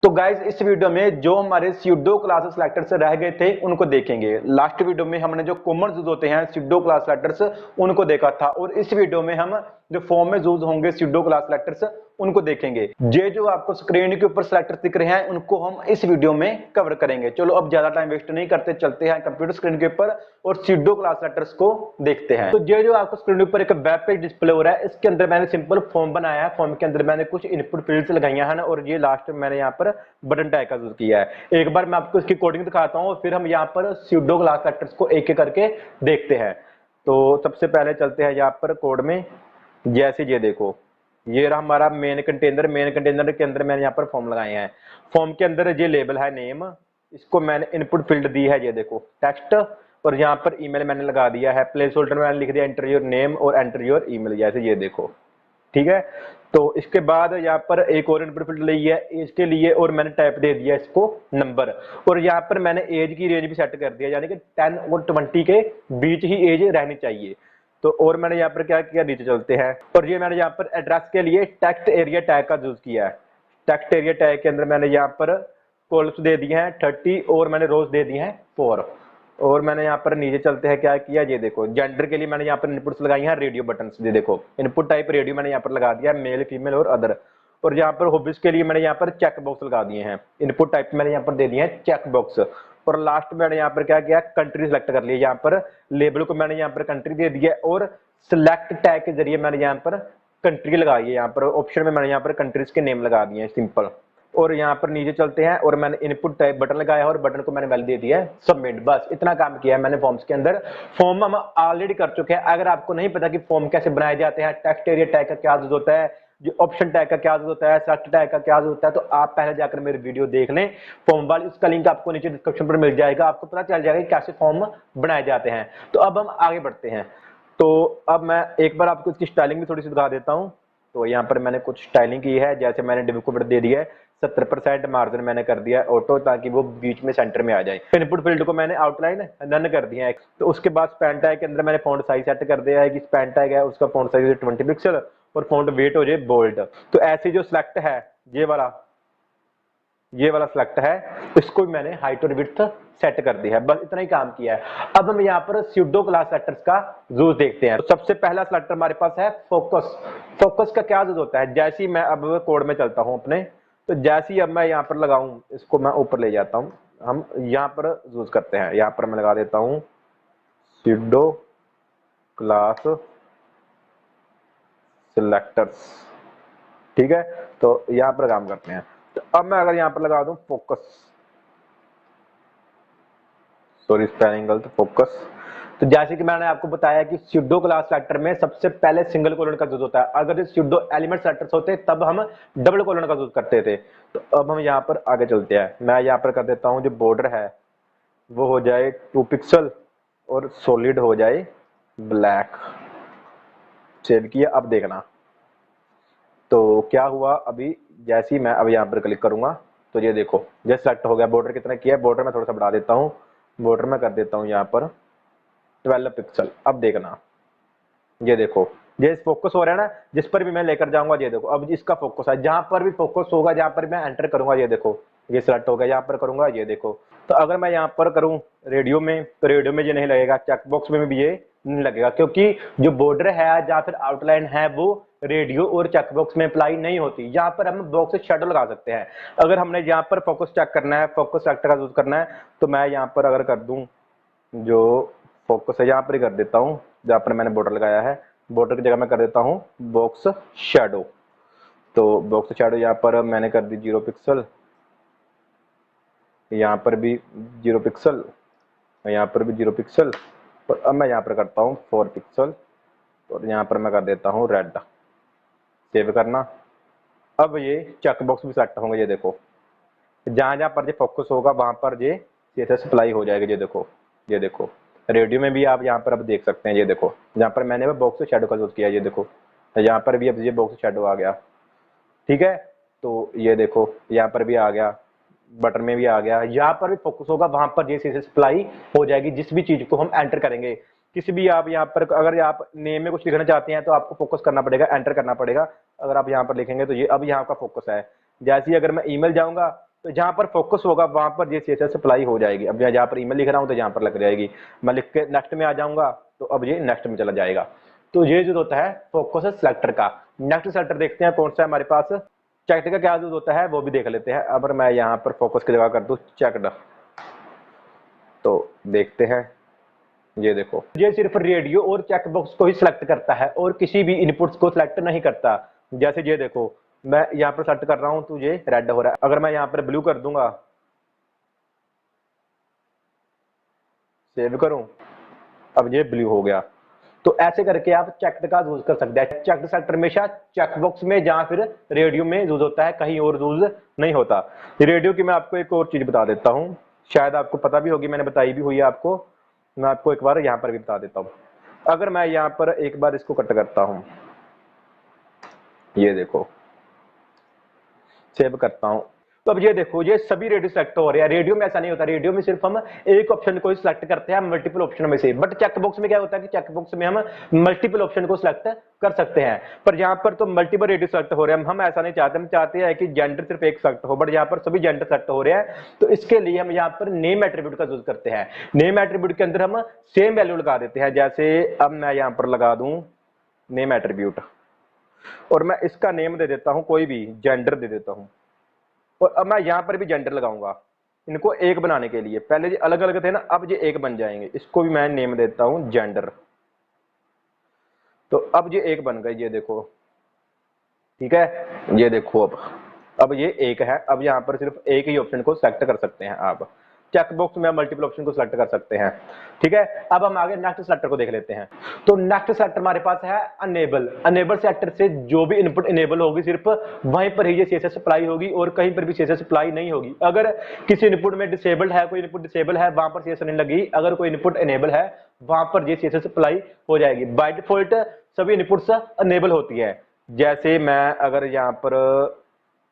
तो गाइज इस वीडियो में जो हमारे स्यूडो क्लास सेलेक्टर से रह गए थे उनको देखेंगे। लास्ट वीडियो में हमने जो कॉमन यूज होते हैं स्यूडो क्लास सेलेक्टर्स उनको देखा था, और इस वीडियो में हम जो फॉर्म में यूज होंगे स्यूडो क्लास सेलेक्टर्स उनको देखेंगे। ये जो आपको स्क्रीन के ऊपर सेलेक्टर दिख रहे हैं उनको हम इस वीडियो में कवर करेंगे। चलो अब ज्यादा टाइम वेस्ट नहीं करते, चलते हैं कंप्यूटर स्क्रीन के ऊपर और स्यूडो क्लास सेलेक्टर्स को देखते हैं। तो ये जो आपको स्क्रीन के ऊपर एक वेब पेज डिस्प्ले हो रहा है, इसके अंदर मैंने सिंपल फॉर्म बनाया है। फॉर्म के अंदर मैंने कुछ इनपुट फील्ड्स लगाई हैं और ये लास्ट में मैंने यहाँ पर बटन टैग का यूज किया है। एक बार मैं आपको इसकी कोडिंग दिखाता हूँ और फिर हम यहाँ पर स्यूडो क्लास सेलेक्टर्स को एक एक करके देखते हैं। तो सबसे पहले चलते हैं यहाँ पर कोड में। जैसे ये देखो, ये रहा हमारा मेन कंटेनर। मेन कंटेनर के अंदर मैंने यहाँ पर फॉर्म लगाए हैं। फॉर्म के अंदर ये लेबल है नेम, इसको मैंने इनपुट फील्ड दी है ये देखो टेक्स्ट, और यहाँ पर ईमेल मैंने लगा दिया है। प्लेस होल्डर में मैंने लिख दिया एंटर योर नेम और एंटर योर ईमेल, जैसे ये देखो, ठीक है। तो इसके बाद यहाँ पर एक और इनपुट फील्ड ली है एज के लिए, और मैंने टाइप दे दिया इसको नंबर, और यहाँ पर मैंने एज की रेंज भी सेट कर दिया, यानी कि 10 और 20 के बीच ही एज रहनी चाहिए। तो और मैंने यहाँ पर क्या किया, नीचे चलते हैं, और ये मैंने यहाँ पर एड्रेस के लिए टेक्स्ट एरिया टैग का यूज किया है। टेक्स्ट एरिया टैग के अंदर मैंने यहाँ पर कॉलम्स दे दिए हैं 30 और मैंने रोज दे दिए हैं 4। और मैंने यहाँ पर नीचे चलते हैं, क्या किया ये देखो, जेंडर के लिए मैंने यहाँ पर इनपुट्स लगाई हैं रेडियो बटन, ये देखो इनपुट टाइप रेडियो मैंने यहाँ पर लगा दिया मेल फीमेल और अदर। और यहाँ पर हॉबीज के लिए मैंने यहाँ पर चेक बॉक्स लगा दिए हैं, इनपुट टाइप मैंने यहाँ पर दे दिए हैं चेक बॉक्स। और लास्ट में मैंने यहाँ पर क्या किया, कंट्री सेलेक्ट कर लिया। यहाँ पर लेबल को मैंने यहाँ पर कंट्री दे दिया और सिलेक्ट टैग के जरिए मैंने यहाँ पर कंट्री लगाई है। यहाँ पर ऑप्शन में मैंने यहाँ पर कंट्रीज के नेम लगा दिए हैं सिंपल। और यहाँ पर नीचे चलते हैं, और मैंने इनपुट टाइप बटन लगाया है और बटन को मैंने वैल्यू दे दिया है सबमिट। बस इतना काम किया है मैंने फॉर्म्स के अंदर। फॉर्म हम ऑलरेडी कर चुके हैं। अगर आपको नहीं पता कि फॉर्म कैसे बनाए जाते हैं, टेक्स्ट एरिया टैग का क्या यूज होता है, जो ऑप्शन टैग का क्या यूज होता है, सेलेक्ट टैग का क्या यूज होता है, तो आप पहले जाकर मेरी वीडियो देख लें फॉर्म वाली। उसका लिंक आपको नीचे डिस्क्रिप्शन पर मिल जाएगा, आपको पता चल जाएगा कि कैसे फॉर्म बनाए जाते हैं। तो अब हम आगे बढ़ते हैं। तो अब मैं एक बार आपको इसकी स्टाइलिंग भी थोड़ी सी दिखा देता हूँ। तो यहाँ पर मैंने कुछ स्टाइलिंग की है, जैसे मैंने डिव को दे दिया है 70% मार्जिन मैंने कर दिया है ऑटो, ताकि वो बीच में सेंटर में आ जाए। इनपुट फील्ड को मैंने आउटलाइन नन कर दिया है। तो उसके बाद स्पैन टैग के अंदर मैंने फॉन्ट साइज सेट कर दिया है कि स्पैन टैग है उसका फॉन्ट साइज 20 पिक्सल और फॉन्ट वेट हो जाए बोल्ड। तो ऐसे जो सिलेक्ट है ये वाला सिलेक्ट है, इसको भी मैंने हाइट और विड्थ सेट कर दी है। बस इतना ही काम किया है। अब हम यहाँ पर स्यूडो क्लास सेलेक्टर्स का यूज देखते हैं। तो सबसे पहला सेलेक्टर हमारे पास है फोकस। फोकस का क्या यूज होता है, जैसे ही मैं अब कोड में चलता हूं अपने, तो जैसे ही अब मैं यहाँ पर लगाऊं, इसको मैं ऊपर ले जाता हूं, हम यहाँ पर यूज करते हैं। यहाँ पर मैं लगा देता हूं स्यूडो क्लास सेलेक्टर्स, ठीक है। तो यहाँ पर काम करते हैं। तो अब मैं अगर यहाँ पर लगा दूं फोकस, सॉरी स्पेलिंग गलत, फोकस। तो जैसे कि मैंने आपको बताया कि स्यूडो क्लास सेलेक्टर में सबसे पहले सिंगल कोलन का यूज होता है। अगर स्यूडो एलिमेंट सेलेक्टर्स होते तब हम डबल कोलन का यूज करते थे। तो अब हम यहाँ पर आगे चलते हैं। मैं यहाँ पर कर देता हूँ जो बॉर्डर है वो हो जाए 2 पिक्सल और सॉलिड हो जाए ब्लैक। सेव किया, अब देखना तो क्या हुआ। अभी जैसे ही मैं अब यहाँ पर क्लिक करूंगा तो ये देखो ये सेलेक्ट हो गया। बॉर्डर कितना किया है, बॉर्डर में थोड़ा सा बढ़ा देता हूँ, बॉर्डर में कर देता हूँ यहाँ पर 12 पिक्सल। अब देखना ये देखो ये फोकस हो रहा है ना, जिस पर भी मैं लेकर जाऊंगा ये देखो अब इसका फोकस है। जहां पर भी फोकस होगा, जहां पर मैं एंटर करूंगा ये देखो ये सिलेक्ट हो गया। यहाँ पर करूंगा ये देखो, तो अगर मैं यहाँ पर करूं रेडियो में तो रेडियो में ये नहीं लगेगा, चेक बॉक्स में भी ये नहीं लगेगा, क्योंकि जो बॉर्डर है या फिर आउटलाइन है वो रेडियो और चेक बॉक्स में अप्लाई नहीं होती। यहाँ पर हम बॉक्स से शेडो लगा सकते हैं। अगर हमने यहाँ पर फोकस चेक करना है, फोकस सेलेक्टर का यूज करना है, तो मैं यहाँ पर अगर कर दूं जो फोकस है यहाँ पर ही कर देता हूँ, जहाँ पर मैंने बॉर्डर लगाया है बॉर्डर की जगह मैं कर देता हूँ बॉक्स शेडो। तो बॉक्स शेडो यहाँ पर मैंने कर दी 0 पिक्सल, यहाँ पर भी 0 पिक्सल, यहाँ पर भी 0 पिक्सल, और अब मैं यहाँ पर करता हूँ 4 पिक्सल और यहाँ पर मैं कर देता हूँ रेड। सेव करना। अब ये चेक बॉक्स भी सेलेक्ट होंगे, ये देखो जहां जहां पर ये फोकस होगा वहां पर ये सीएसएस अप्लाई हो जाएगा। ये देखो रेडियो में भी आप यहाँ पर अब देख सकते हैं। ये देखो जहाँ पर मैंने बॉक्स शेडो का यूज किया, ये देखो यहाँ पर भी अब ये बॉक्स शेडो आ गया, ठीक है। तो ये देखो यहाँ पर भी आ गया, बटन में भी आ गया। यहाँ पर भी फोकस होगा वहां पर ये सीएसएस अप्लाई हो जाएगी जिस भी चीज को हम एंटर करेंगे। किसी भी आप यहाँ पर अगर आप नेम में कुछ लिखना चाहते हैं तो आपको फोकस करना पड़ेगा, एंटर करना पड़ेगा। अगर आप यहाँ पर लिखेंगे तो ये अब यहाँ का फोकस है। जैसे ही अगर मैं ईमेल जाऊंगा तो जहां पर फोकस होगा वहां पर ये CSS अप्लाई हो जाएगी। अब मैं जहां पर ईमेल लिख रहा हूं तो जहां पर लग जाएगी, मैं लिख के नेक्स्ट में आ जाऊंगा तो अब ये नेक्स्ट में चला जाएगा। तो ये जो होता है फोकस सेलेक्टर का। नेक्स्ट सेलेक्टर देखते हैं कौन सा है हमारे पास। चेक्ड का क्या यूज होता है वो भी देख लेते हैं। अगर मैं यहाँ पर फोकस की जगह कर दूं चेक्ड, तो देखते हैं, ये देखो ये सिर्फ रेडियो और चेकबॉक्स को ही सिलेक्ट करता है और किसी भी इनपुट्स को सिलेक्ट नहीं करता। जैसे ये देखो मैं यहाँ पर सेलेक्ट कर रहा हूं तो ये रेड हो रहा है, अगर मैं यहाँ पर ब्लू कर दूंगा, सेव करूं, अब ये ब्लू हो गया। तो ऐसे करके आप चेक्ड का यूज कर सकते हैं। चेक्ड सेलेक्टर हमेशा चेकबॉक्स में या फिर रेडियो में यूज होता है, कहीं और यूज नहीं होता। रेडियो की मैं आपको एक और चीज बता देता हूँ, शायद आपको पता भी होगी, मैंने बताई भी हुई है आपको, मैं आपको एक बार यहाँ पर भी बता देता हूँ। अगर मैं यहाँ पर एक बार इसको कट करता हूँ, ये देखो सेव करता हूं, तो अब ये देखो ये सभी रेडियो सेलेक्ट हो रहे हैं। रेडियो में ऐसा नहीं होता, रेडियो में सिर्फ हम एक ऑप्शन को ही सिलेक्ट करते हैं मल्टीपल ऑप्शन में से। बट चेकबॉक्स में क्या होता है कि चेकबॉक्स में हम मल्टीपल ऑप्शन को सिलेक्ट कर सकते हैं, पर यहाँ पर तो मल्टीपल रेडियो सेलेक्ट हो रहे हैं। हम ऐसा नहीं चाहते, हम चाहते हैं कि जेंडर सिर्फ एक सेलेक्ट हो, बट यहाँ पर सभी जेंडर सेलेक्ट हो रहे हैं। तो इसके लिए हम यहाँ पर नेम एट्रीब्यूट का यूज करते हैं। नेम एट्रीब्यूट के अंदर हम सेम वैल्यू लगा देते हैं। जैसे अब मैं यहाँ पर लगा दूं नेम एट्रीब्यूट और मैं इसका नेम दे देता हूं कोई भी, जेंडर दे देता हूं, और अब मैं यहां पर भी जेंडर लगाऊंगा इनको एक बनाने के लिए। पहले ये अलग अलग थे ना, अब ये एक बन जाएंगे। इसको भी मैं नेम देता हूं जेंडर, तो अब ये एक बन गए, ये देखो, ठीक है, ये देखो अब ये एक है। अब यहां पर सिर्फ एक ही ऑप्शन को सेलेक्ट कर सकते हैं आप। चेकबॉक्स में मल्टीपल ऑप्शन को सिलेक्ट कर सकते हैं, ठीक है। अब हम आगे नेक्स्ट सेलेक्टर को देख लेते हैं। तो नेक्स्ट सेलेक्टर हमारे पास है अनेबल। अनेबल सेलेक्टर से जो भी इनपुट इनेबल होगी सिर्फ वहीं पर ही ये CSS अप्लाई होगी और कहीं पर भी CSS अप्लाई नहीं होगी। अगर किसी इनपुट में डिसेबल्ड है, कोई इनपुट डिसेबल है, वहां पर CSS नहीं लगेगी। अगर कोई इनपुट इनेबल है वहां पर ये CSS अप्लाई हो जाएगी। बाय डिफॉल्ट सभी इनपुट्स अनेबल होती है। जैसे मैं अगर यहाँ पर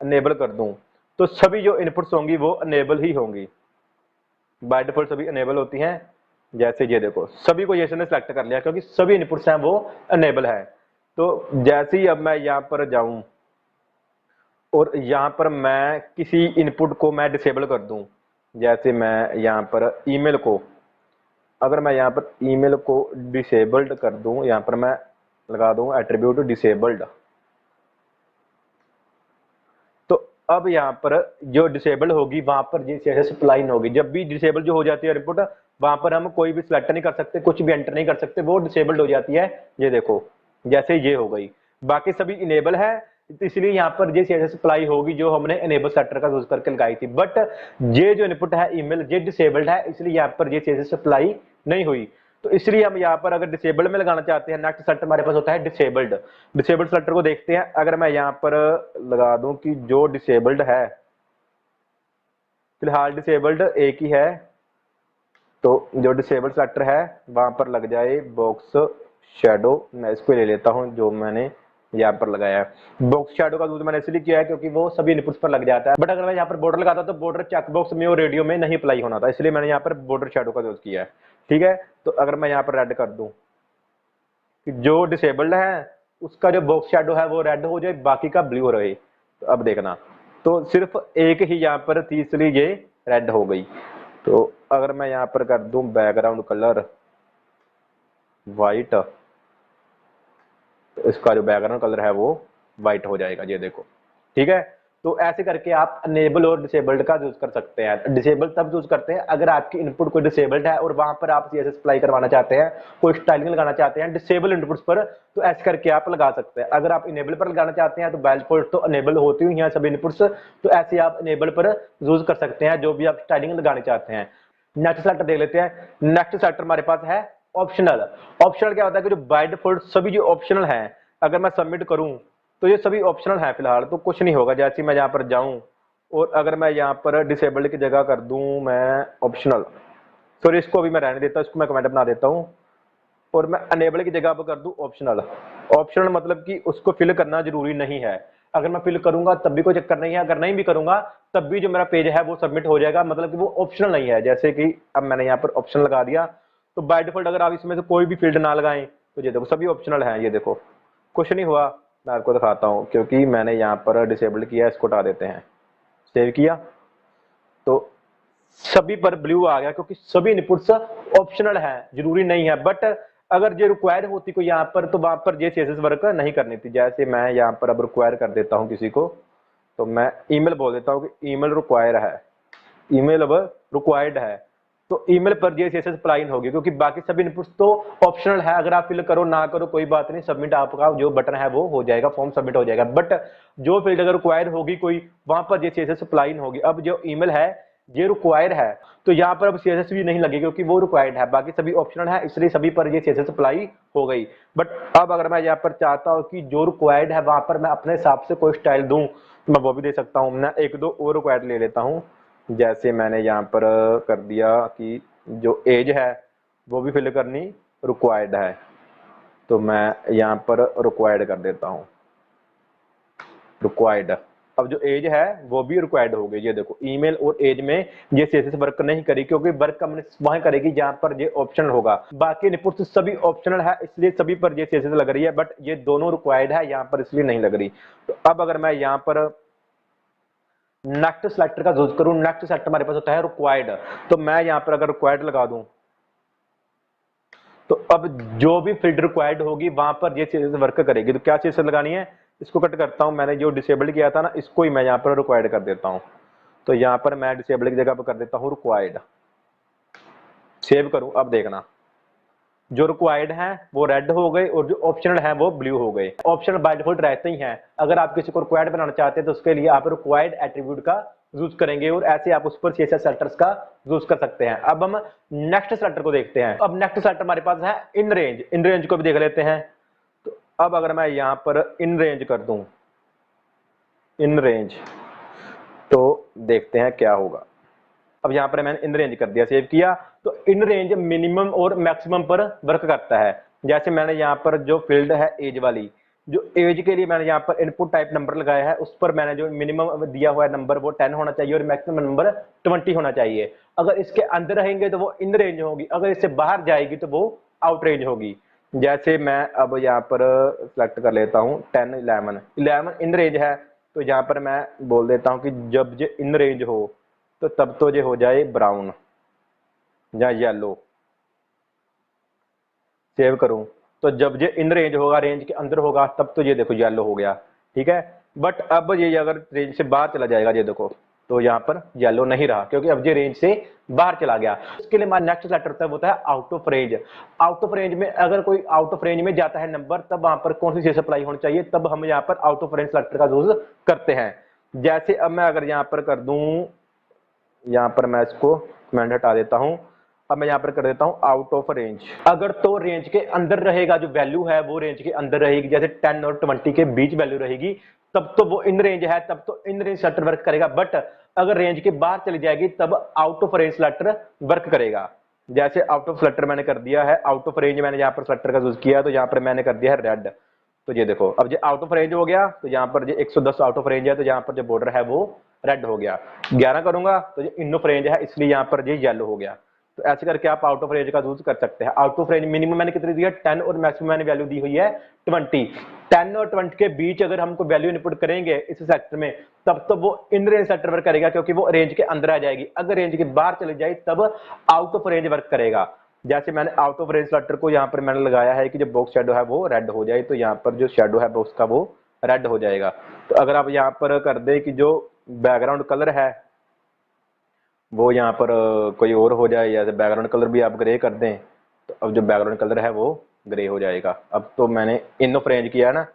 अनेबल कर दूं तो सभी जो इनपुट्स होंगी वो अनेबल ही होंगी, बाय डिफॉल्ट सभी अनेबल होती हैं। जैसे ये देखो सभी को इसने सेलेक्ट कर लिया क्योंकि सभी इनपुट्स हैं वो अनेबल है। तो जैसे ही अब मैं यहाँ पर जाऊं और यहाँ पर मैं किसी इनपुट को मैं डिसेबल कर दूं, जैसे मैं यहाँ पर ईमेल को, अगर मैं यहाँ पर ईमेल को डिसेबल्ड कर दूं, यहाँ पर मैं लगा दूं एट्रीब्यूट डिसेबल्ड, तो अब यहाँ पर जो डिसेबल होगी वहां पर ये CSS अप्लाई नहीं होगी। जब भी डिसेबल जो हो जाती है इनपुट, वहां पर हम कोई भी सिलेक्ट नहीं कर सकते, कुछ भी एंटर नहीं कर सकते, वो डिसेबल्ड हो जाती है। ये देखो जैसे ये हो गई, बाकी सभी इनेबल है, इसलिए यहाँ पर ये CSS अप्लाई होगी जो हमने इनेबल सेलेक्टर का यूज करके लगाई थी। बट ये जो इनपुट है ईमेल ये डिसेबल्ड है, इसलिए यहाँ पर ये CSS अप्लाई नहीं हुई। तो इसलिए हम यहाँ पर अगर डिसेबल्ड में लगाना चाहते हैं, नेक्स्ट सेलेक्टर हमारे पास होता है डिसेबल्ड। डिसेबल्ड सेलेक्टर को देखते हैं। अगर मैं यहाँ पर लगा दूं कि जो डिसेबल्ड है, फिलहाल डिसेबल्ड एक ही है, तो जो डिसेबल्ड सेलेक्टर है वहां पर लग जाए बॉक्स शैडो। मैं इसको ले लेता हूं जो मैंने यहाँ पर लगाया है। बॉक्स शैडो का यूज मैंने इसलिए किया है क्योंकि वो सभी इनपुट्स पर लग जाता है। बट अगर मैं यहाँ पर बॉर्डर लगाता तो बॉर्डर चेकबॉक्स में और रेडियो में नहीं अप्लाई होना था, इसलिए मैंने यहाँ पर बॉर्डर शैडो का यूज किया है, ठीक है। तो अगर मैं यहाँ पर रेड कर दूं कि जो डिसेबल्ड है उसका जो बॉक्स शैडो है वो रेड हो जाए, बाकी का ब्लू रहे, तो अब देखना, तो सिर्फ एक ही यहाँ पर थी इसलिए ये रेड हो गई। तो अगर मैं यहाँ पर कर दूं बैकग्राउंड कलर व्हाइट, तो इसका जो बैकग्राउंड कलर है वो व्हाइट हो जाएगा, ये देखो, ठीक है। तो ऐसे करके आप अनेबल और डिसेबल्ड का यूज कर सकते हैं। डिसेबल तब यूज करते हैं अगर आपकी इनपुट कोई डिसेबल्ड है और वहां पर आप CSS अप्लाई करवाना चाहते हैं, कोई स्टाइलिंग लगाना चाहते हैं डिसेबल इनपुट्स पर, तो ऐसे करके आप लगा सकते हैं। अगर आप इनेबल पर लगाना चाहते हैं तो बाय डिफॉल्ट तो अनेबल होती हुई हैं सभी इनपुट्स, तो ऐसे आप इनेबल पर यूज कर सकते हैं जो भी आप स्टाइलिंग लगाने चाहते हैं। नेक्स्ट सेलेक्टर देख लेते हैं। नेक्स्ट सेलेक्टर हमारे पास है ऑप्शनल। ऑप्शनल क्या होता है कि जो बाय डिफॉल्ट सभी जो ऑप्शनल है, अगर मैं सबमिट करूं तो ये सभी ऑप्शनल है, फिलहाल तो कुछ नहीं होगा। जैसे मैं यहाँ पर जाऊं और अगर मैं यहाँ पर डिसेबल्ड की जगह कर दूं मैं ऑप्शनल, सॉरी इसको भी मैं रहने देता हूं, इसको मैं कमेंट बना देता हूं, और मैं अनेबल की जगह पर कर दूं ऑप्शनल। ऑप्शनल मतलब कि उसको फिल करना जरूरी नहीं है, अगर मैं फिल करूंगा तब भी कोई चक्कर नहीं है, अगर नहीं भी करूंगा तब भी जो मेरा पेज है वो सबमिट हो जाएगा, मतलब कि वो ऑप्शनल नहीं है। जैसे कि अब मैंने यहाँ पर ऑप्शन लगा दिया, तो बाय डिफॉल्ट अगर आप इसमें से कोई भी फील्ड ना लगाएं तो ये देखो सभी ऑप्शनल है, ये देखो कुछ नहीं हुआ। मैं आपको दिखाता हूँ क्योंकि मैंने यहाँ पर डिसेबल्ड किया, इसको हटा देते हैं, सेव किया, सभी पर ब्लू आ गया क्योंकि सभी इनपुट्स ऑप्शनल है, जरूरी नहीं है। बट अगर जो रिक्वायर होती कोई यहाँ पर तो वहां पर ये सीएसएस वर्क नहीं करनी थी। जैसे मैं यहाँ पर अब रिक्वायर कर देता हूँ किसी को, तो मैं ईमेल बोल देता हूँ कि ईमेल रिक्वायर है, ईमेल अब रिक्वायर्ड है, तो ईमेल पर ये सीएसएस अप्लाई होगी क्योंकि बाकी सभी इनपुट्स तो ऑप्शनल है। अगर आप फिल करो ना करो कोई बात नहीं, सबमिट आपका जो बटन है वो हो जाएगा, फॉर्म सबमिट हो जाएगा। बट जो फील्ड अगर रिक्वायर होगी कोई, वहां पर ये सीएसएस अप्लाई होगी। अब जो ईमेल है ये रिक्वायर है, तो यहाँ पर अब सीएसएस भी नहीं लगेगी क्योंकि वो रिक्वायर्ड है, बाकी सभी ऑप्शनल है, इसलिए सभी पर ये सीएसएस अप्लाई हो गई। बट अब अगर मैं यहाँ पर चाहता हूँ कि जो रिक्वायर्ड है वहां पर मैं अपने हिसाब से कोई स्टाइल दूं, मैं वो भी दे सकता हूँ। मैं एक दो और रिक्वायर्ड ले लेता हूँ। जैसे मैंने यहाँ पर कर दिया कि जो एज है वो भी फिल करनी रिक्वायर्ड है, तो मैं यहाँ पर रिक्वायर्ड कर देता हूँ, रिक्वायर्ड। अब जो एज है वो भी रिक्वायर्ड हो गई। ये देखो ईमेल और एज में ये सीएसएस वर्क नहीं करेगी क्योंकि वर्क हमने वहां करेगी जहां पर ये ऑप्शनल होगा। बाकी इनपुट सभी ऑप्शनल है, इसलिए सभी पर ये सीएसएस लग रही है, बट ये दोनों रिक्वायर्ड है यहाँ पर, इसलिए नहीं लग रही। तो अब अगर मैं यहाँ पर नेक्स्ट सेलेक्टर का यूज करूं, नेक्स्ट सेलेक्टर हमारे पास होता है रिक्वायर्ड, तो मैं यहाँ पर अगर रिक्वायर्ड लगा दूं तो अब जो भी फील्ड रिक्वायर्ड होगी वहां पर ये चीज वर्क करेगी। तो क्या चीज लगानी है, इसको कट करता हूं, मैंने जो डिसेबल्ड किया था ना इसको ही मैं यहाँ पर रिक्वायर्ड कर देता हूं। तो यहाँ पर मैं डिसेबल्ड की जगह पर कर देता हूं रिक्वायर्ड, सेव करूं। अब देखना जो रिक्वायर्ड है वो रेड हो गए और जो ऑप्शनल है वो ब्लू हो गए। ऑप्शनल बाय डिफॉल्ट रहते ही हैं, अगर आप किसी को रिक्वायर्ड बनाना चाहते हैं तो उसके लिए आप रिक्वायर्ड एट्रीब्यूट का यूज करेंगे और ऐसे आप उस पर सीएसएस सेलेक्टर्स का यूज कर सकते हैं। अब हम नेक्स्ट सेलेक्टर को देखते हैं। अब नेक्स्ट सेलेक्टर हमारे पास है इन रेंज, इन रेंज को भी देख लेते हैं। तो अब अगर मैं यहां पर इन रेंज कर दूं, इन रेंज, तो देखते हैं क्या होगा। अब यहाँ पर मैंने इन रेंज कर दिया, सेव किया, तो इन रेंज मिनिमम और मैक्सिमम पर वर्क करता है। जैसे मैंने यहाँ पर जो फील्ड है एज वाली, जो एज के लिए मैंने यहाँ पर इनपुट टाइप नंबर लगाया है, उस पर मैंने जो मिनिमम दिया हुआ है नंबर वो 10 होना चाहिए और मैक्सिमम नंबर 20 होना चाहिए। अगर इसके अंदर रहेंगे तो वो इन रेंज होगी, अगर इससे बाहर जाएगी तो वो आउट रेंज होगी। जैसे मैं अब यहाँ पर सिलेक्ट कर लेता हूँ 10, 11, 11 इन रेंज है, तो यहाँ पर मैं बोल देता हूँ कि जब ये इन रेंज हो तो तब तो ये हो जाए ब्राउन या येलो। सेव करूं तो जब ये इन रेंज होगा, रेंज के अंदर होगा, तब तो ये देखो येलो हो गया, ठीक है। बट अब ये अगर रेंज से बाहर चला जाएगा, ये देखो, तो यहाँ पर येलो नहीं रहा क्योंकि अब ये रेंज से बाहर चला गया। इसके लिए हमारा नेक्स्ट सेलेक्टर होता है, वो होता है out of range. Out of range में अगर कोई आउट ऑफ रेंज में जाता है नंबर, तब वहां पर कौन सी चीज अप्लाई होनी चाहिए, तब हम यहाँ पर आउट ऑफ रेंज सेलेक्टर का यूज करते हैं। जैसे अब मैं अगर यहाँ पर कर दूं, यहाँ पर मैं इसको कमेंट हटा देता हूं, अब मैं यहाँ पर कर देता हूं आउट ऑफ रेंज। अगर तो रेंज के अंदर रहेगा, जो वैल्यू है वो रेंज के अंदर रहेगी, जैसे 10 और 20 के बीच वैल्यू रहेगी, तब तो वो इन रेंज है, तब तो इन रेंज सेलेक्टर वर्क करेगा। बट अगर रेंज के बाहर चली जाएगी तब out of range selector work करेगा। जैसे आउट ऑफ सेलेक्टर मैंने कर दिया है, आउट ऑफ रेंज मैंने यहाँ पर सेलेक्टर का यूज किया, तो यहाँ पर मैंने कर दिया है रेड। तो ये देखो अब ये आउट ऑफ रेंज हो गया, तो यहाँ पर ये 110 आउट ऑफ रेंज है, तो यहाँ पर जो बॉर्डर है वो रेड हो गया। 11 करूंगा तो ये इन ऑफ रेंज है, इसलिए यहाँ पर ये येलो हो गया। तो ऐसे करके आप आउट ऑफ रेंज का यूज कर सकते हैं। आउट ऑफ रेंज मिनिमम मैंने कितनी दी है 10 और मैक्सिमम मैंने वैल्यू दी हुई है 20। 10 और 20 के बीच अगर हमको वैल्यू इनपुट करेंगे इस सेक्टर में, तब तो वो इन रेंज सेक्टर वर्क करेगा क्योंकि वो रेंज के अंदर आ जाएगी। अगर रेंज के बाहर चली जाए तब आउट ऑफ रेंज वर्क करेगा। जैसे मैंने आउट ऑफ रेंज सेलेक्टर को यहाँ पर मैंने लगाया है कि जो बॉक्स शेडो है वो रेड हो जाए, तो यहाँ पर जो शेडो है बॉक्स का वो रेड हो जाएगा। तो अगर आप यहाँ पर कर दे कि जो बैकग्राउंड कलर है वो यहाँ पर कोई और हो जाए, या बैकग्राउंड कलर भी आप ग्रे कर दें, तो अब जो बैकग्राउंड कलर है वो ग्रे हो जाएगा। अब तो मैंने इन ऑफ रेंज किया है ना,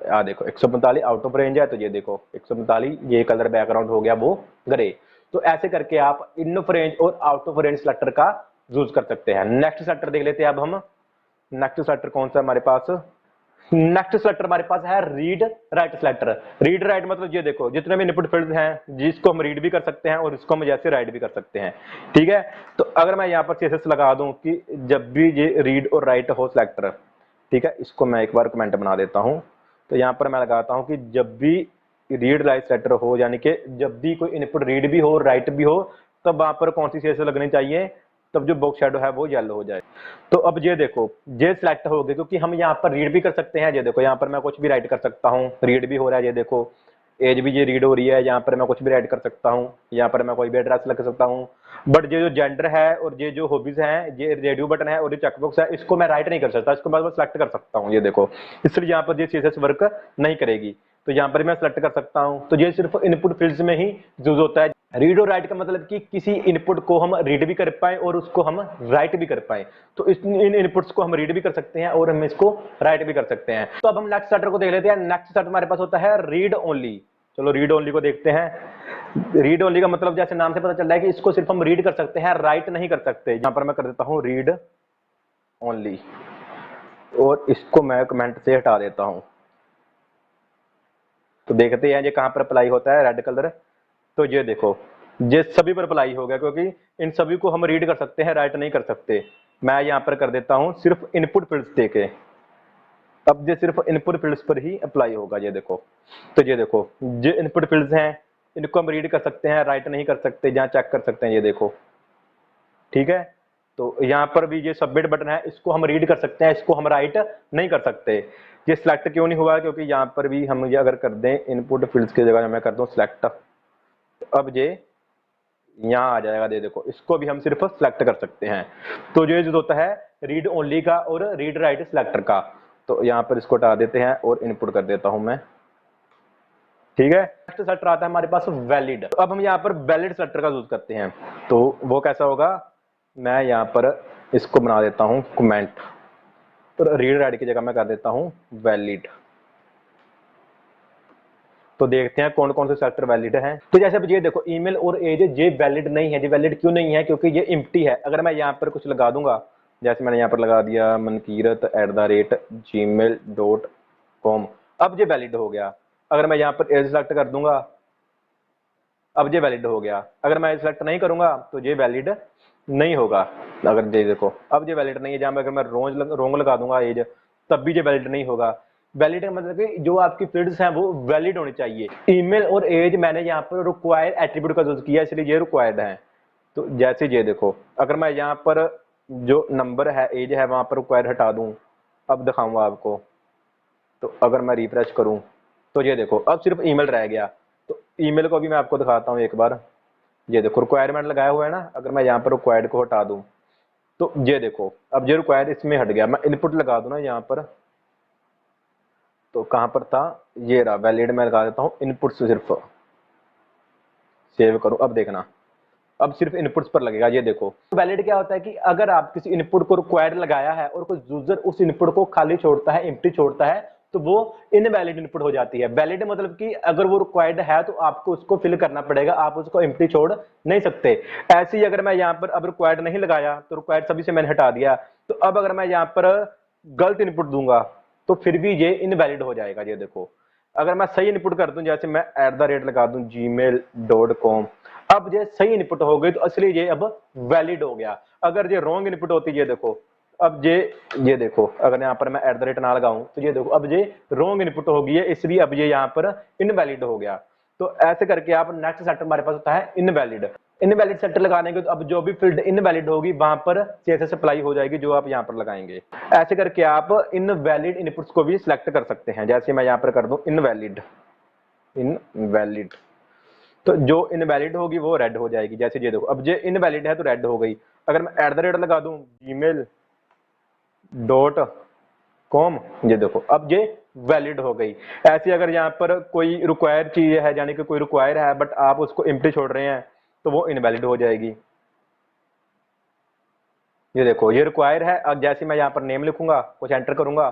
आ देखो 145 आउट ऑफ रेंज है, तो ये देखो 145 ये कलर बैकग्राउंड हो गया वो ग्रे। तो ऐसे करके आप इन ऑफ रेंज और आउट ऑफ रेंज सेलेक्टर का यूज कर सकते हैं। नेक्स्ट सेलेक्टर देख लेते हैं अब हम। नेक्स्ट सेलेक्टर कौन सा हमारे पास, नेक्स्ट सेलेक्टर हमारे पास है read write selector. Read write मतलब ये देखो जितने भी इनपुट फील्ड्स हैं, जिसको हम रीड भी कर सकते हैं और इसको हम जैसे राइट भी कर सकते हैं, ठीक है। तो अगर मैं यहाँ पर सीएसएस लगा दूं कि जब भी ये रीड और राइट हो सेलेक्टर, ठीक है, इसको मैं एक बार कमेंट बना देता हूं। तो यहाँ पर मैं लगाता हूं कि जब भी रीड राइट सेलेक्टर हो, यानी कि जब भी कोई इनपुट रीड भी हो राइट भी हो, तब वहां पर कौन सी सीएसएस लगनी चाहिए, तब जो बॉक्स शेडो है वो येलो हो जाए। तो अब ये देखो ये सिलेक्ट हो गए क्योंकि हम यहाँ पर रीड भी कर सकते हैं। ये देखो यहाँ पर मैं कुछ भी राइट कर सकता हूँ, रीड भी हो रहा है, ये देखो एज भी ये रीड हो रही है, यहाँ पर मैं कुछ भी ऐड कर सकता हूँ, यहाँ पर मैं कोई भी एड्रेस लग सकता हूँ। बट ये जो जेंडर है और ये जो हॉबीज हैं, ये रेडियो बटन है और ये चेकबॉक्स है, इसको मैं राइट नहीं कर सकता, इसको मैं बस सेलेक्ट कर सकता हूँ, ये देखो। इसलिए यहाँ पर ये CSS वर्क नहीं करेगी। तो यहाँ पर मैं सेलेक्ट कर सकता हूँ। तो ये सिर्फ इनपुट फील्ड्स में ही यूज होता है। रीड और राइट का मतलब कि किसी इनपुट को हम रीड भी कर पाए और उसको हम राइट भी कर पाए। तो इन इनपुट्स को हम रीड भी कर सकते हैं और हम इसको राइट भी कर सकते हैं। तो अब हम नेक्स्ट स्टार्टर को देख लेते हैं। नेक्स्ट स्टार्टर हमारे पास होता है रीड ओनली। चलो रीड ओनली को देखते हैं। रीड ओनली का मतलब जैसे नाम से पता चल रहा है कि इसको सिर्फ हम रीड कर सकते हैं, राइट नहीं कर सकते। यहां पर मैं कर देता हूं रीड ओनली और इसको मैं कमेंट से हटा देता हूं। तो देखते हैं ये कहां पर अप्लाई होता है, रेड कलर। तो ये देखो, ये सभी पर अप्लाई हो गया, क्योंकि इन सभी को हम रीड कर सकते हैं, राइट नहीं कर सकते। मैं यहां पर कर देता हूं सिर्फ इनपुट फील्ड्स देके। अब ये सिर्फ इनपुट फील्ड्स पर ही अप्लाई होगा, ये देखो। तो ये देखो, ये इनपुट फील्ड्स हैं, इनको हम रीड कर सकते हैं, राइट नहीं कर सकते, जहां चेक कर सकते हैं, ये देखो। ठीक है, तो यहाँ पर भी ये सबमिट बटन है, इसको हम रीड कर सकते हैं, इसको हम राइट नहीं कर सकते। ये सिलेक्ट क्यों नहीं हुआ, क्योंकि यहाँ पर भी हम ये अगर कर दें इनपुट फील्ड्स की जगह मैं कर दूं सिलेक्ट, तो अब ये यहाँ आ जाएगा, ये देखो। इसको भी हम सिर्फ सिलेक्ट कर सकते हैं। तो जो यूज होता है रीड ओनली का और रीड राइट सिलेक्टर का। तो यहाँ पर इसको हटा देते हैं और इनपुट कर देता हूं मैं। ठीक है, नेक्स्ट सेलेक्टर आता है हमारे पास वैलिड। तो अब हम यहाँ पर वैलिड सेलेक्टर का यूज करते हैं। तो वो कैसा होगा, मैं यहाँ पर इसको बना देता हूँ कमेंट और रीड राइट की जगह मैं कर देता हूँ वैलिड। तो देखते हैं कौन कौन से सेलेक्टर वैलिड हैं। तो जैसे अब ये देखो, ईमेल और एज ये वैलिड नहीं है। ये वैलिड क्यों नहीं है, क्योंकि ये एम्प्टी है। अगर मैं यहाँ पर कुछ लगा दूंगा, जैसे मैंने यहाँ पर लगा दिया mankirat@gmail.com, अब ये वैलिड हो गया। अगर मैं यहाँ पर एज सेलेक्ट कर दूंगा, अब ये वैलिड हो गया। अगर मैं सेलेक्ट नहीं करूंगा तो ये वैलिड नहीं होगा। अगर ये देखो, अब ये वैलिड नहीं है। जहां अगर मैं रोंग लगा दूंगा एज, तब भी ये वैलिड नहीं होगा। वैलिड का मतलब कि जो आपकी फील्ड्स हैं वो वैलिड होनी चाहिए। ईमेल और एज मैंने यहाँ पर रिक्वायर्ड एट्रीब्यूट का यूज किया, इसलिए ये रिक्वायर्ड है। तो जैसे ये देखो, अगर मैं यहाँ पर जो नंबर है, एज है, वहां पर रिक्वायर्ड हटा दूं, अब दिखाऊंगा आपको। तो अगर मैं रिफ्रेश करूं तो ये देखो, अब सिर्फ ईमेल रह गया। तो ईमेल को भी मैं आपको दिखाता हूं एक बार। ये देखो, रिक्वायरमेंट लगाया हुआ है ना। अगर मैं यहाँ पर रिक्वायर्ड को हटा दूं तो ये देखो, अब ये रिक्वायर्ड इसमें हट गया। मैं इनपुट लगा दूं ना यहाँ पर, तो कहां पर था, ये रहा वैलिड। मैं लगा देता हूं इनपुट से, सिर्फ सेव करूं। अब देखना, अब सिर्फ इनपुट्स पर लगेगा। ये देखो, वैलिड क्या होता है कि अगर आप किसी इनपुट को रिक्वायर्ड लगाया है और कोई यूजर उस इनपुट को खाली छोड़ता है, एम्प्टी छोड़ता है, तो वो इनवैलिड इनपुट हो जाती है। वैलिड मतलब कि अगर वो रिक्वायर्ड है तो आपको उसको फिल करना पड़ेगा, आप उसको एम्प्टी छोड़ नहीं सकते। ऐसे ही अगर मैं यहाँ पर अब रिक्वायर्ड नहीं लगाया, तो रिक्वायर्ड सभी से मैंने हटा दिया, तो अब अगर मैं यहाँ पर गलत इनपुट दूंगा तो फिर भी ये इनवैलिड हो जाएगा। ये देखो, अगर मैं सही इनपुट कर दूं, जैसे मैं @ लगा दूं gmail.com, अब ये सही इनपुट हो गई, तो असली ये अब वैलिड हो गया। अगर ये रॉन्ग इनपुट होती, ये देखो, अब ये देखो, अगर यहाँ पर मैं @ ना लगाऊं तो ये देखो, अब ये रॉन्ग इनपुट हो गई है, इसलिए अब ये यहाँ पर इनवैलिड हो गया। तो ऐसे करके आप नेक्स्ट सेलेक्टर हमारे पास होता है इनवैलिड। इनवैलिड सेलेक्टर लगाने के तो अब जो भी फील्ड इनवैलिड होगी वहां पर CSS अप्लाई हो जाएगी, जो आप यहाँ पर लगाएंगे। ऐसे करके आप इनवैलिड इनपुट्स को भी सिलेक्ट कर सकते हैं। जैसे मैं यहाँ पर कर दूं इनवैलिड, तो जो इनवैलिड होगी वो रेड हो जाएगी। जैसे ये देखो, अब ये इनवैलिड है तो रेड हो गई। अगर मैं @ लगा दूं gmail.com, ये देखो, अब ये वैलिड हो गई। ऐसे अगर यहाँ पर कोई रिक्वायर्ड चीज है, यानी कि कोई रिक्वायर है बट आप उसको एम्प्टी छोड़ रहे हैं, तो वो इनवैलिड हो जाएगी। ये देखो, ये रिक्वायर है। अब जैसे मैं यहाँ पर नेम लिखूंगा, कुछ एंटर करूंगा,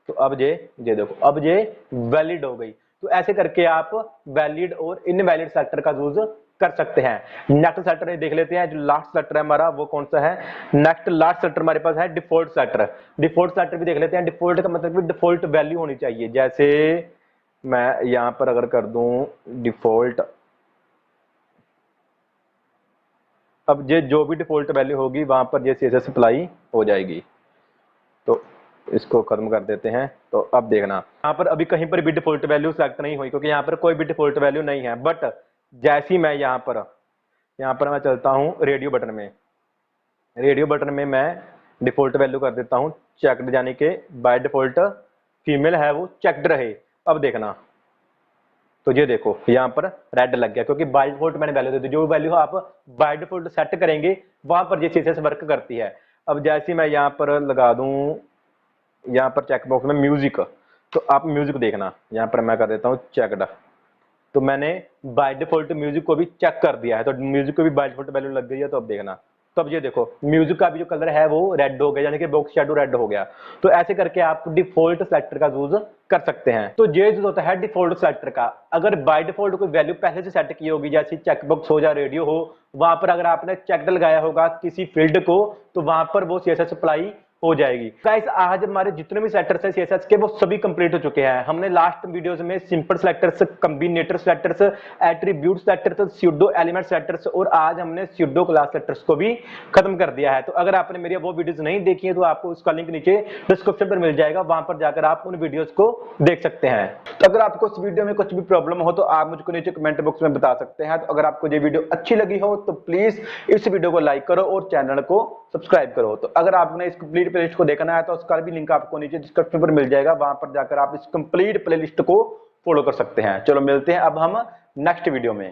तो अब ये देखो, अब ये वैलिड हो गई। तो ऐसे करके आप वैलिड और इनवैलिड सेलेक्टर का यूज कर सकते हैं। नेक्स्ट सेलेक्टर देख लेते हैं। जो लास्ट सेलेक्टर है हमारा, वो कौन सा है। नेक्स्ट लास्ट सेलेक्टर हमारे पास है डिफॉल्ट सेलेक्टर। डिफॉल्ट सेलेक्टर भी देख लेते हैं। डिफॉल्ट का मतलब भी डिफॉल्ट वैल्यू होनी चाहिए। जैसे मैं यहां पर अगर कर दूं डिफॉल्ट, अब ये जो भी डिफॉल्ट वैल्यू होगी वहां पर ये CSS अप्लाई हो जाएगी। तो इसको खत्म कर देते हैं। तो अब देखना, यहाँ पर अभी कहीं पर भी डिफॉल्ट वैल्यू सेलेक्ट नहीं हुई, क्योंकि यहाँ पर कोई भी डिफॉल्ट वैल्यू नहीं है। बट जैसी मैं यहाँ पर मैं चलता हूँ रेडियो बटन में, रेडियो बटन में मैं डिफॉल्ट वैल्यू कर देता हूँ चेक्ड, यानी कि बाय डिफॉल्ट फीमेल है वो चेक्ड रहे। अब देखना, तो ये देखो यहाँ पर रेड लग गया, क्योंकि बाय डिफॉल्ट मैंने वैल्यू दे दी। जो वैल्यू आप बाय डिफॉल्ट सेट करेंगे वहां पर ये CSS वर्क करती है। अब जैसे मैं यहाँ पर लगा दूं, यहाँ पर चेकबॉक्स में म्यूजिक, तो आप म्यूजिक देखना, यहाँ पर मैं कर देता हूँ चेकड। तो मैंने बाय डिफॉल्ट म्यूजिक को भी चेक कर दिया है, तो म्यूजिक को भी बाय डिफॉल्ट वैल्यू लग गई है। तो अब देखना, तो अब ये देखो म्यूजिक का भी जो कलर है वो रेड हो गया, यानी कि बॉक्स शैडो रेड हो गया। तो ऐसे करके आप डिफॉल्ट सेलेक्टर का यूज कर सकते हैं। तो ये जो होता है डिफॉल्ट सेलेक्टर का, अगर बाय डिफॉल्ट कोई वैल्यू पहले से सेट की होगी, जैसे चेकबॉक्स हो या रेडियो हो, वहां पर अगर आपने चेकड लगाया होगा किसी फील्ड को, तो वहां पर वो CSS अप्लाई हो जाएगी। गाइस आज हमारे जितने भी सेलेक्टर्स हैं CSS के, वो सभी कंप्लीट हो चुके हैं। हमने लास्ट वीडियोस में simple selectors, combinator selectors, attribute selectors, pseudo element selectors और आज हमने स्यूडो क्लास सेलेक्टर्स को भी खत्म कर दिया है। तो अगर आपने मेरी वो वीडियोस नहीं देखी है तो आपको उसका लिंक नीचे डिस्क्रिप्शन पर मिल जाएगा, वहां पर जाकर आप उन वीडियोस को देख सकते हैं। तो अगर आपको इस वीडियो में कुछ भी प्रॉब्लम हो तो आप मुझको नीचे कमेंट बॉक्स में बता सकते हैं। तो अगर आपको ये वीडियो अच्छी लगी हो तो प्लीज इस वीडियो को लाइक करो और चैनल को सब्सक्राइब करो। तो अगर आपने इस कंप्लीट प्लेलिस्ट को देखना है तो उसका भी लिंक आपको नीचे डिस्क्रिप्शन पर मिल जाएगा, वहां पर जाकर आप इस कंप्लीट प्लेलिस्ट को फॉलो कर सकते हैं। चलो मिलते हैं अब हम नेक्स्ट वीडियो में।